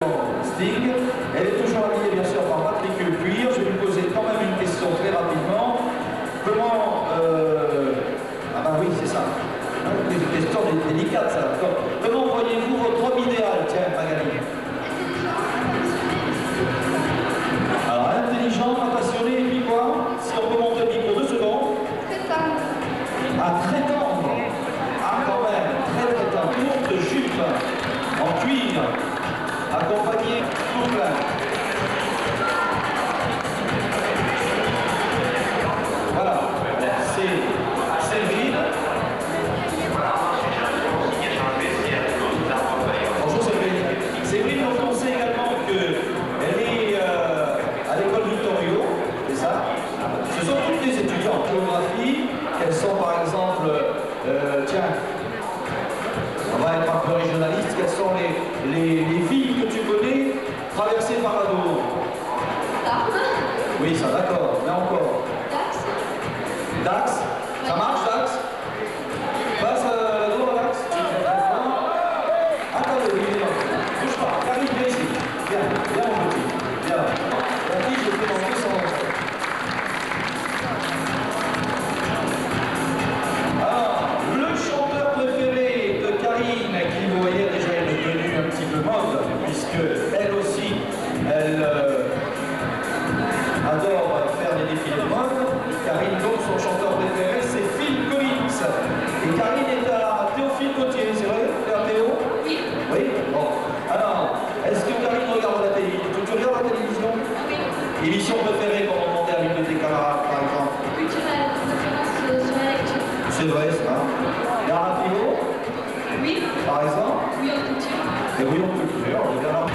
Sting. Elle est toujours habillée bien sûr par Patrick Cuir. Je vais lui poser quand même une question très rapidement. Comment... Ah bah oui, c'est ça. Une question délicate ça. Comment voyez-vous votre homme idéal? Tiens, Magali. Alors, intelligent, pas passionné, et puis quoi? Si on peut monter le micro 2 secondes. Très tendre. Ah, très tendre. Ah, quand même, très tendre. Courte jupe en cuir, accompagnée tout plein. Voilà, c'est Séverine. Bonjour Séverine. Séverine, on sait également qu'elle est à l'école Victor Hugo, c'est ça? Ce sont toutes les étudiants en géographie. Elles sont par exemple, tiens, on va être un peu régionaliste, quelles sont les villes que tu connais traversées par la Dour? Oui, ça d'accord, mais encore. Dax. Dax? Ça marche Dax? Passe la Dour à Dax? Attendez, oui, bouge pas, Karine, viens ici. Viens, viens mon petit. Viens. La fille, je fais monter son nom. Alors, le chanteur préféré de Karine, qui vous voyez déjà est devenu un petit peu mode, puisque elle aussi, elle adore faire des défilés de mode. Karine, donc, son chanteur préféré, c'est Phil Collins. Et Karine est à Théophile Gautier, c'est vrai? T'es à Théo? Oui. Oui? Bon. Alors, est-ce que Karine regarde la télévision? Tu regardes la télévision? Oui. Émission préférée qu'on demandait à l'une de tes camarades, par exemple? Culturelle, référence sur la lecture. C'est vrai, ça. Lara Philo, Oui. par exemple? Oui, en culture. Et oui, on peut le faire, on regarde.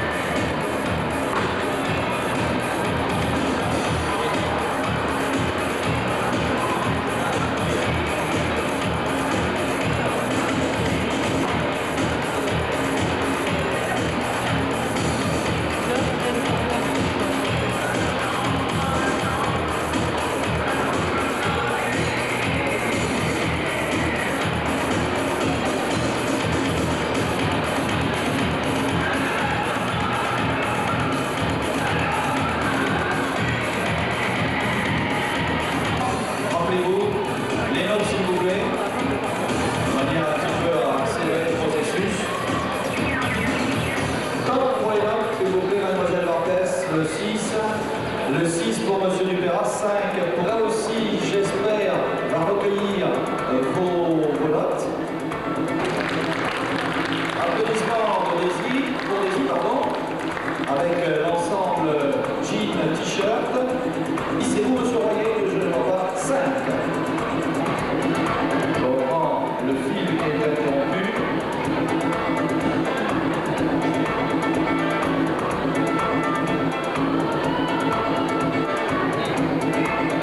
Rappelez-vous, les notes s'il vous plaît, de manière un petit peu à accélérer le processus. Top pour les notes, s'il vous plaît, mademoiselle Barthès, le 6 pour monsieur Dupéras, 5 pour là aussi, j'espère, va recueillir vos notes. Applaudissements pour Daisy, pardon, avec l'ensemble jean, t-shirt. Ici, vous, monsieur Royer, que je ne vois pas 5. On prend le fil qui est interrompu.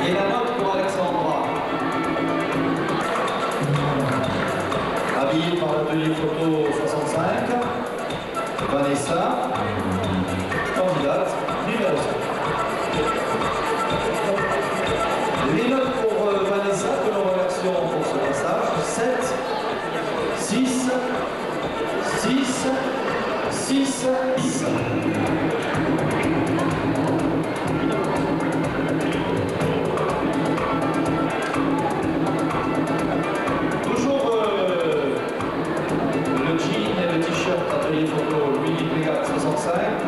Et la note pour Alexandra. Habillée par l'atelier photo 65. Vanessa, candidate numéro 5. Les notes pour Vanessa que nous remercions pour ce passage, 7, 6, 6, 6, 10. Toujours le jean et le t-shirt atelier photo Louis Plégat 65.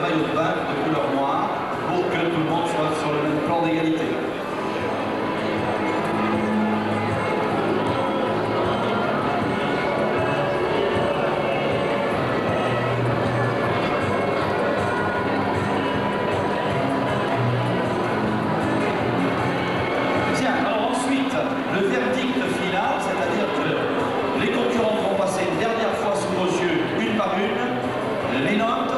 maillot de bain de couleur noire pour que tout le monde soit sur le même plan d'égalité. Le verdict final, c'est-à-dire que les concurrents vont passer une dernière fois sous vos yeux, une par une, les notes.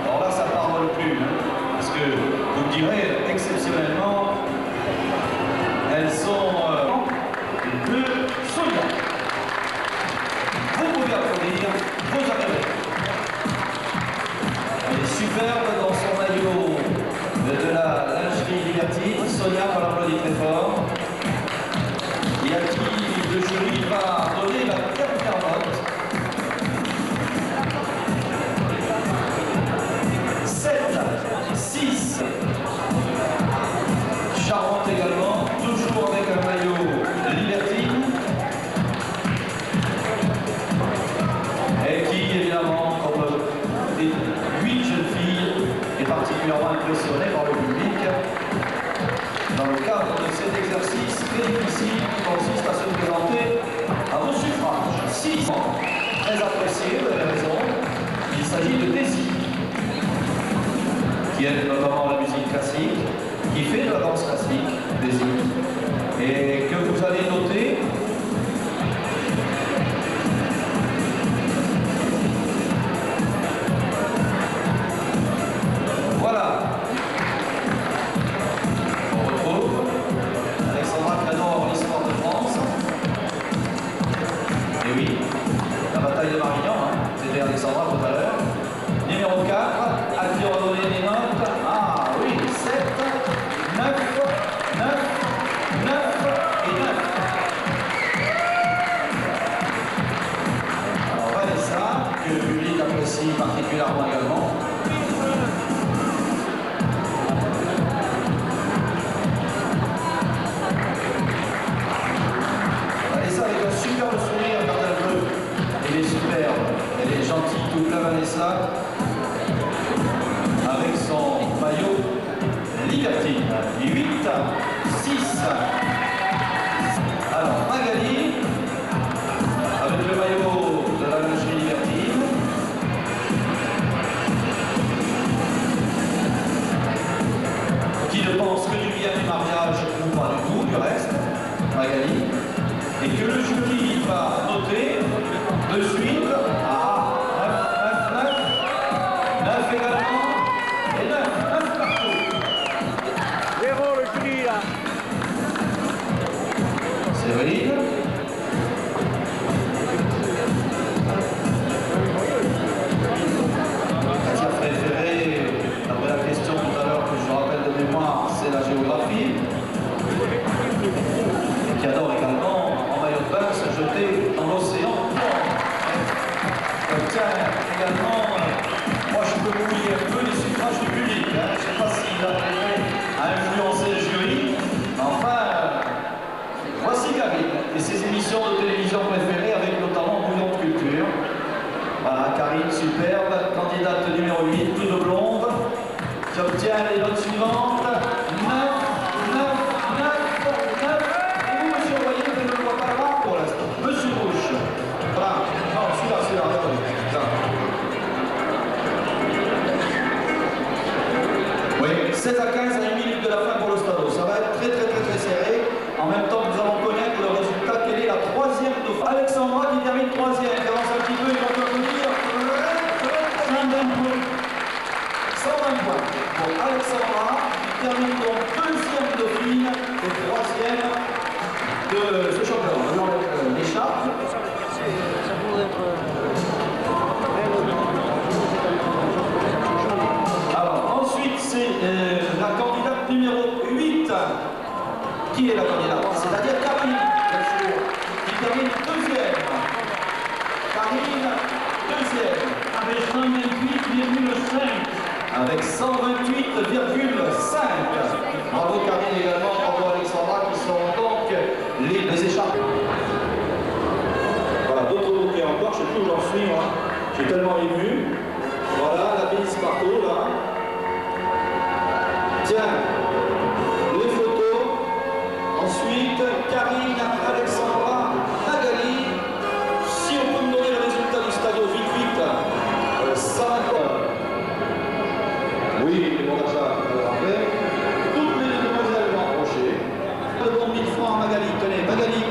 Alors là, ça parle plus, hein, parce que vous me direz, exceptionnellement, elles sont de Sonia. Vous pouvez applaudir vos arrivées. Elle est superbe dans son maillot de la lingerie Libertine. Sonia, on l'applaudit très fort. Et à qui le jury va donner la dernière note. 7, 6. Charmante également, toujours avec un maillot Libertine. Et qui, évidemment, comme les 8 jeunes filles, est particulièrement impressionnée par le public. Dans le cadre de cet exercice très difficile qui consiste à se présenter à vos suffrages. 6 très appréciés, vous avez raison. Il s'agit de Daisy, qui aime notamment la musique classique, qui fait de la danse classique, Daisy, et que vous allez noter. Voilà. Et oui, la bataille de Marignan, hein, c'était Alexandra tout à l'heure. Numéro 4, à qui on va donner les notes. Ah oui, 7, 9, 9, 9 et 9. Alors Vanessa, que le public apprécie particulièrement également. Superbe sourire, regardez un peu. Elle est superbe, elle est gentille, toute la Vanessa, avec son maillot Libertine. 8, 6. Alors Magali, avec le maillot de la lingerie Libertine. Qui ne pense que du bien du mariage ou pas du tout, du reste. Magali. Et que le jury va noter de suite à 9, 9, 9, 9 également, et 9 partout. Zéro le jury là. Séverine. Matière préférée, après la question tout à l'heure que je vous rappelle de mémoire, c'est la géographie. Et qui adore également se jeter dans l'océan. Tiens, également, moi je peux vous lire un peu les suffrages du public. Hein. Je ne sais pas s'il a à influencer le jury. Enfin, voici Karine et ses émissions de télévision préférées avec notamment Bouillon de Culture. Voilà, Karine, superbe, candidate numéro 8, toute blonde, qui obtient les notes suivantes. 9, 9, 9, 9. Monsieur Rouge. Voilà. Non, celui-là, regardez. Oui, 16 à 15 à 1 minute de la fin pour le Stade. Ça va être très serré. En même temps, nous allons connaître le résultat. Quelle est la troisième de Alexandra qui termine troisième. Qui avance un petit peu, il va te dire 120 points. 120 points. Pour Alexandra, qui termine donc deuxième dauphine et troisième de ce championnat. Alors, l'écharpe. Alors, ensuite, c'est la candidate numéro 8. Qui est la candidate? C'est-à-dire Karine, bien sûr, qui termine deuxième. Karine, deuxième. Avec 128,5. Avec 128,5. Bravo Karine également, bravo Alexandra, qui sont donc les écharpes. Voilà, d'autres bouquets encore, je sais plus où j'en suis moi. J'ai tellement ému. Voilà, la bise partout, là. Tiens, les photos. Ensuite, Karine, Alexandra, Magali. Si on peut me donner le résultat du stadio, vite, vite. Ça va quoi? Oui, bon d'achat, après. Toutes les demoiselles vont approcher. Le bon de 1000 francs à Magali. Tenez, Magali,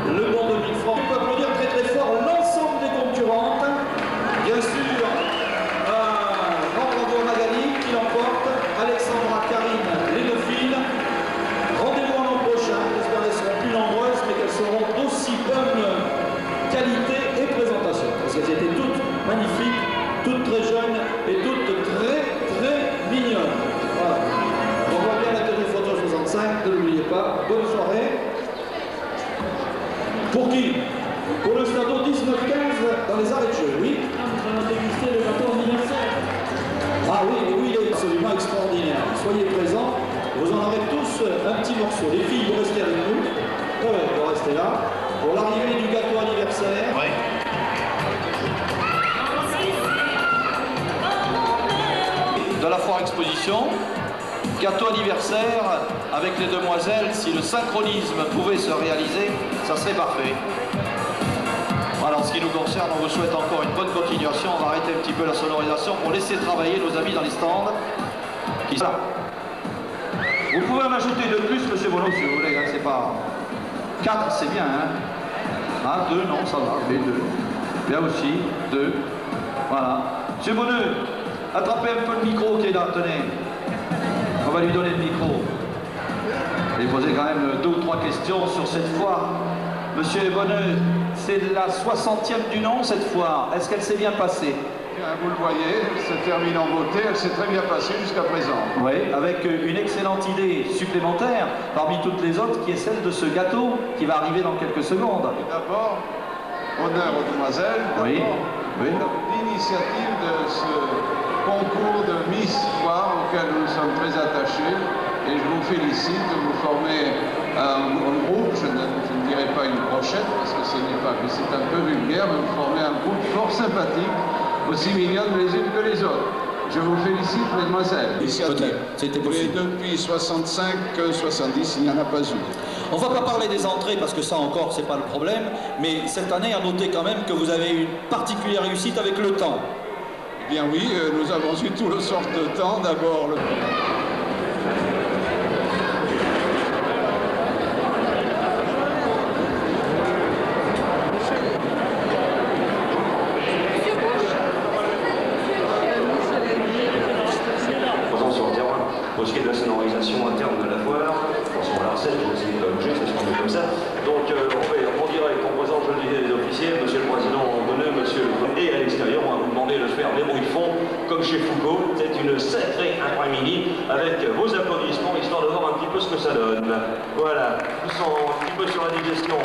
le bon de 1000 francs. On peut applaudir très très fort l'ensemble des concurrentes. Bien sûr, grand bravo à Magali qui l'emporte. Alexandra, Karine, les deux filles. Rendez-vous en l'an prochain. J'espère qu'elles seront plus nombreuses, mais qu'elles seront d'aussi bonne qualité et présentation. Parce qu'elles étaient toutes magnifiques, toutes très jeunes et toutes très très mignonnes. Voilà. On voit bien la tenue photo 65, ne l'oubliez pas. Bonne soirée. Pour qui? Pour le Stadio 19-15 dans les arrêts de jeu, oui. On va déguster le gâteau anniversaire. Ah oui, oui, il est absolument extraordinaire. Soyez présents, vous en aurez tous un petit morceau. Les filles, vous restez avec nous. Vous restez là. Pour l'arrivée du gâteau anniversaire. Oui. De la foire exposition, gâteau anniversaire avec les demoiselles, si le synchronisme pouvait se réaliser, ça serait parfait. Voilà, en ce qui nous concerne, on vous souhaite encore une bonne continuation. On va arrêter un petit peu la sonorisation pour laisser travailler nos amis dans les stands. Voilà. Vous pouvez en ajouter de plus, monsieur Bonneau, si vous voulez, hein, c'est pas... 4, c'est bien, hein. Ah, 2, non, ça va, mais 2. Bien aussi, 2. Voilà. Monsieur Bonneux, attrapez un peu le micro qui est là, tenez. On va lui donner le micro. Et poser quand même 2 ou 3 questions sur cette foire. Monsieur Bonneux, c'est la 60e du nom cette foire. Est-ce qu'elle s'est bien passée? Vous le voyez, se termine en beauté, elle s'est très bien passée jusqu'à présent. Oui, avec une excellente idée supplémentaire parmi toutes les autres qui est celle de ce gâteau qui va arriver dans quelques secondes. D'abord, honneur aux demoiselles, Oui, oui. l'initiative de ce concours de Miss Foire auquel nous sommes très attachés et je vous félicite de vous former un groupe, je ne dirais pas une brochette parce que ce n'est pas, c'est un peu vulgaire, mais vous formez un groupe fort sympathique, aussi mignonnes les unes que les autres. Je vous félicite, mesdemoiselles. C'était Mais possible. depuis 65, 70, il n'y en a pas eu. On va pas parler des entrées parce que ça encore c'est pas le problème, mais cette année à noter quand même que vous avez eu une particulière réussite avec le temps. Eh bien oui, nous avons eu toutes sortes de temps. D'abord le... Sur le terrain, pour ce qui est de la sonorisation interne de la foire, on la recette, je vais essayer de la bouger, ça se passe comme ça. Donc on fait en direct, en présence, je le disais, des officiels, monsieur le président Bonneux, monsieur et à l'extérieur, on va vous demander de faire des bruits de fond, comme chez Foucault. C'est une sacrée après-midi avec vos applaudissements, histoire de voir un petit peu ce que ça donne. Voilà, nous sommes un petit peu sur la digestion.